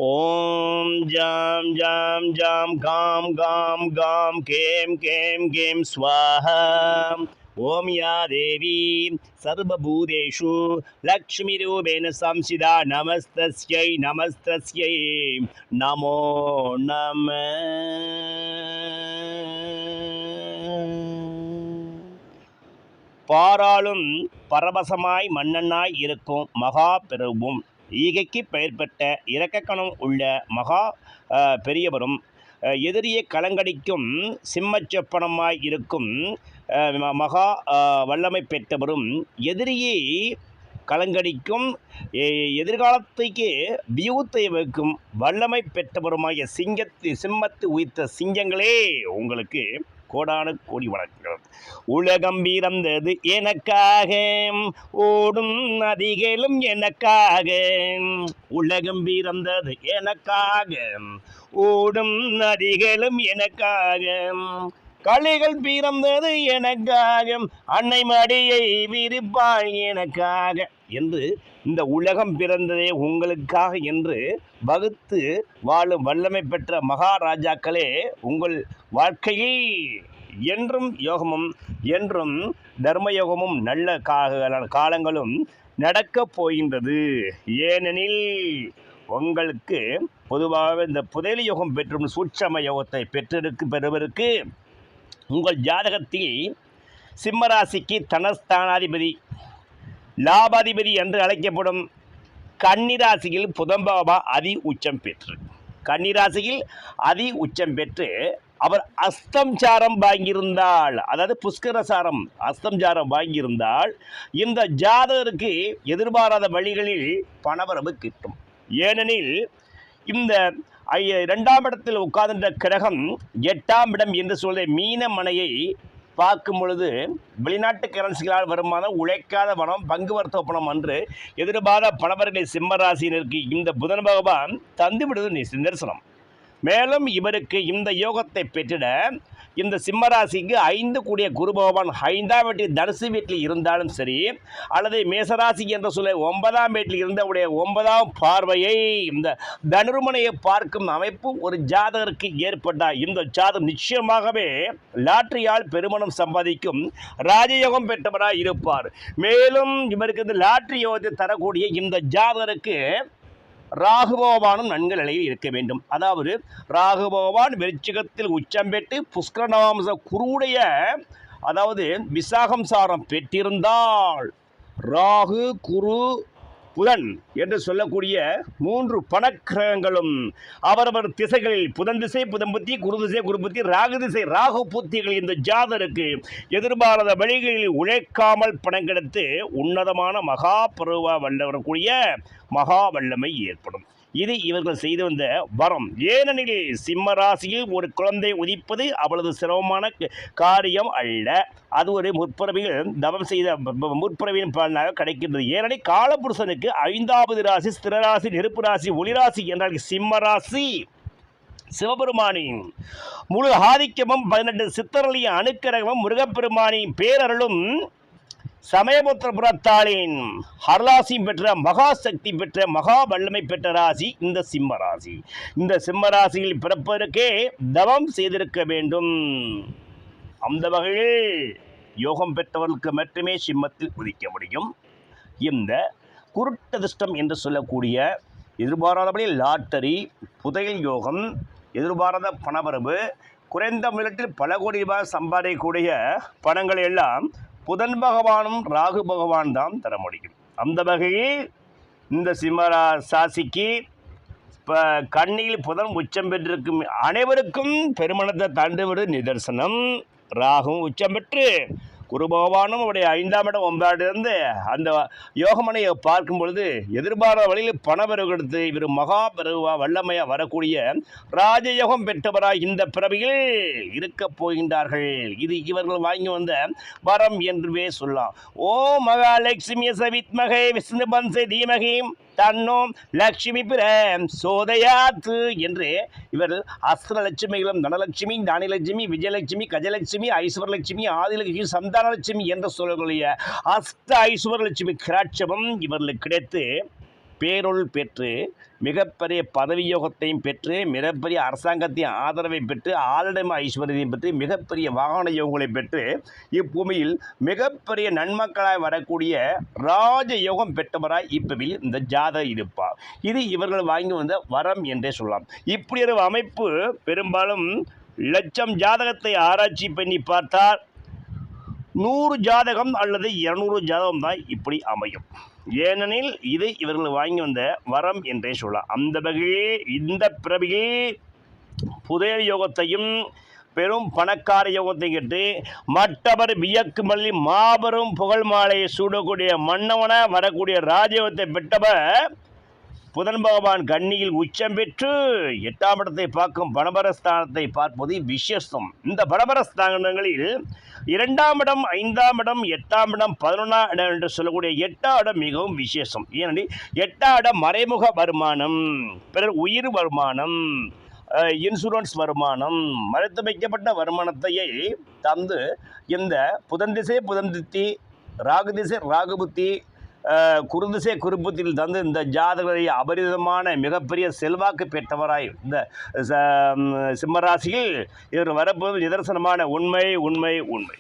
ஓம் ஜாம் ஜாம் ஜாம் காம் காம் காம் கேம் கேம் கேம் ஸ்வாஹா. ஓம் யா தேவி சர்வபூதேஷு லக்ஷ்மி ரூபேண சம்சிதா நமஸ்தஸ்யை நமஸ்தஸ்யை நமோ நம. பாராளும் பரவசமாய் மன்னனாய் இருக்கும் மகா பெருவும் ஈகைக்கு பெயர் பெற்ற இரக்கக்கணம் உள்ள மகா பெரியவரும் எதிரியை களங்கடிக்கும் சிம்மச்சொப்பனமாய் இருக்கும் மகா வல்லமை பெற்றவரும் எதிரியை களங்கடிக்கும் எதிர்காலத்துக்கு வியூத்தை வைக்கும் வல்லமை பெற்றவருமாகிய சிம்மத்து உயிர்த்த சிங்கங்களே உங்களுக்கு கோடான கோடி வணக்கங்கள். உலகம் பிறந்தது எனக்காக, ஓடும் நதிகளும் எனக்காக. உலகம் பிறந்தது எனக்காக, ஓடும் நதிகளும் எனக்காக. கலைகள் பிறந்தது எனக்காக, அன்னை மடியை விரிப்பாய் எனக்காக என்று இந்த உலகம் பிறந்ததே உங்களுக்காக என்று வகுத்து வாழும் வல்லமை பெற்ற மகாராஜாக்களே, உங்கள் வாழ்க்கையில் என்றும் யோகமும் என்றும் தர்மயோகமும் நல்ல காலங்களும் நடக்கப் போகின்றது. ஏனெனில் உங்களுக்கு பொதுவாக இந்த புதையல் யோகம் பெற்றும் சூட்சம யோகத்தை பெறுவதற்கு உங்கள் ஜாதகத்தில் சிம்மராசிக்கு தனஸ்தானாதிபதி லாபாதிபதி என்று அழைக்கப்படும் கன்னிராசியில் புதன்பாபா அதி உச்சம் பெற்று அவர் அஸ்தம்சாரம் வாங்கியிருந்தால், அதாவது புஷ்கரசாரம் அஸ்தம்சாரம் வாங்கியிருந்தால் இந்த ஜாதகருக்கு எதிர்பாராத வழிகளில் பணவரவு கிட்டும். ஏனெனில் இந்த 2ஆம் இடத்தில் உட்கார்ந்த கிரகம் 8ஆம் இடம் என்று சொல்ல மீன மனையை பார்க்கும் பொழுது வெளிநாட்டு கரன்சிகளால் வருமானம், உழைக்காத பணம், பங்கு வர்த்தக என்று எதிர்பாராத பணவர்களை சிம்மராசினருக்கு இந்த புதன் பகவான் தந்துவிடுவது நிதர்சனம். மேலும் இவருக்கு இந்த யோகத்தை பெற்றிட இந்த சிம்மராசிக்கு 5 கூடிய குரு பகவான் 5ஆம் வீட்டில் தனுசு வீட்டில் இருந்தாலும் சரி, அல்லது மேசராசி என்ற சொல்ல 9ஆம் வீட்டில் இருந்தவுடைய 9ஆம் பார்வையை இந்த தனுர்மனையை பார்க்கும் அமைப்பு ஒரு ஜாதகருக்கு ஏற்பட்டால் இந்த ஜாதகம் நிச்சயமாகவே லாட்டரியால் பெருமணம் சம்பாதிக்கும் ராஜயோகம் பெற்றவராக இருப்பார். மேலும் இவருக்கு இந்த லாட்டரி யோகத்தை தரக்கூடிய இந்த ஜாதகருக்கு ராகு பகவானும் நன்கு நிலையில் இருக்க வேண்டும். அதாவது ராகு பகவான் விருச்சிகத்தில் உச்சம் பெற்று புஷ்கர நவாம்ச குருவுடைய அதாவது விசாகம் சாரம் பெற்றிருந்தால் ராகு குரு புதன் என்று சொல்லக்கூடிய 3 பணக்கிரகங்களும் அவரவர் திசைகளில் புதன் திசை புதன் புத்தி, குரு திசை குரு புத்தி, ராகு திசை ராகு புத்திகள் இந்த ஜாதருக்கு எதிர்பாராத வழிகளில் உழைக்காமல் பணம் கிடைத்து உன்னதமான மகா பருவ வரக்கூடிய மகா வல்லமை ஏற்படும். இது இவர்கள் செய்து வந்த வரம். ஏனெனில் சிம்ம ராசியில் ஒரு குழந்தை உதிப்பது அவ்வளவு சிரமமான காரியம் அல்ல. அது ஒரு முற்பிறவியில் தவம் செய்த முற்பிறவியின் பலனாக கிடைக்கின்றது. ஏனெனில் காலபுருஷனுக்கு 5ஆவது ராசி ஸ்திரராசி, நெருப்பு ராசி, ஒளிராசி என்றால் சிம்ம ராசி. சிவபெருமானின் முழு ஆதிக்கமும் 18 சித்தர்களின் அணுக்கரகமும் முருகப்பெருமானின் பேரருளும் சமயபுத்திரபுரத்தாளின் அருளாசியும் பெற்ற மகா சக்தி பெற்ற மகா வல்லமை பெற்ற ராசி இந்த சிம்ம ராசி. இந்த சிம்ம ராசியில் பிறப்பதற்கே தவம் செய்திருக்க வேண்டும். அந்த வகையில் யோகம் பெற்றவர்களுக்கு மட்டுமே சிம்மத்தில் உதிக்க முடியும். இந்த குருட்டதிஷ்டம் என்று சொல்லக்கூடிய எதிர்பாராதபடி லாட்டரி, புதையல் யோகம், எதிர்பாராத பணவரவு, குறைந்த முதலீட்டில் பல கோடி ரூபாய் சம்பாதிக்கக்கூடிய பணங்கள் எல்லாம் புதன் பகவானும் ராகு பகவான் தான் தர முடியும். அந்த வகையில் இந்த சிம்மராசிக்கு கண்ணியில் புதன் உச்சம் பெற்றிருக்கும் அனைவருக்கும் பெருமணத்தை தண்டுவிடு நிதர்சனம். ராகுவும் உச்சம் பெற்று குரு பகவானும் அவருடைய 5ஆம் இடம் 9ஆம் இருந்து அந்த யோகமனையை பார்க்கும் பொழுது எதிர்பாராத வழியில் பணவரவு கொடுத்து இவர் மகா பருவா வல்லமையாக வரக்கூடிய ராஜயோகம் பெற்றவராக இந்த பிறவியில் இருக்கப் போகின்றார்கள். இது இவர்கள் வாங்கி வந்த வரம் என்றுவே சொல்லலாம். ஓ மகாலட்சுமி சவித்மகை விஷ்ணு பன்சை தீமகி தன்னோம் லட்சுமி பிற சோதயாத்து என்று இவர்கள் அஸ்திரலட்சுமிகளும் தனலட்சுமி, தானியலட்சுமி, விஜயலட்சுமி, கஜலட்சுமி, ஐஸ்வரலட்சுமி, ஆதிலட்சுமி, சந்தானலட்சுமி என்று சொல்லக்கூடிய அஷ்ட ஐஸ்வரலட்சுமி கிராட்சமும் இவர்களுக்கு கிடைத்து பேரொருள் பெற்று மிகப்பெரிய பதவி யோகத்தையும் பெற்று மிகப்பெரிய அரசாங்கத்தின் ஆதரவை பெற்று ஆளிடம ஐஸ்வர்யத்தையும் பெற்று மிகப்பெரிய வாகன யோகங்களை பெற்று இப்பூமியில் மிகப்பெரிய நன்மக்களாய் வரக்கூடிய ராஜ யோகம் பெற்றவராய் இப்பவில் இந்த ஜாதகர் இருப்பார். இது இவர்கள் வாங்கி வந்த வரம் என்றே சொல்லலாம். இப்படி ஒரு அமைப்பு பெரும்பாலும் லட்சம் ஜாதகத்தை ஆராய்ச்சி பண்ணி பார்த்தால் 100 ஜாதகம் அல்லது 200 ஜாதகம் தான் இப்படி அமையும். ஏனெனில் இது இவர்கள் வாங்கி வந்த வரம் என்றே சொல்லலாம். அந்த வகையே இந்த பிறவியில் புதையல் யோகத்தையும் பெரும் பணக்கார யோகத்தை கேட்டு மற்றவர் வியக்குமல்லி மாபெரும் புகழ் மாலையை சூடக்கூடிய மன்னவன வரக்கூடிய ராஜயோகத்தை பெற்றவர் புதன் பகவான் கன்னியில் உச்சம் பெற்று 8ஆம் இடத்தை பார்க்கும் பணபரஸ்தானத்தை பார்ப்பது விசேஷம். இந்த பணபரஸ்தானங்களில் 2ஆம் இடம், 5ஆம் இடம், 8ஆம் இடம், 11ஆம் இடம் என்று சொல்லக்கூடிய 8ஆம் இடம் மிகவும் விசேஷம். ஏனெனில் 8ஆம் இடம் மறைமுக வருமானம், பிறர் உயிர் வருமானம், இன்சூரன்ஸ் வருமானம், மறைத்து வைக்கப்பட்ட வருமானத்தையே தந்து இந்த புதன் திசை புதன் தித்தி, ராகு திசை ராகு புத்தி, குருதிசை குறுப்புத்தில் தந்து இந்த ஜாதகரை அபரிதமான மிகப்பெரிய செல்வாக்கு பெற்றவராய் இந்த சிம்மராசியில் இவர் வரப்போது நிதர்சனமான உண்மை உண்மை உண்மை.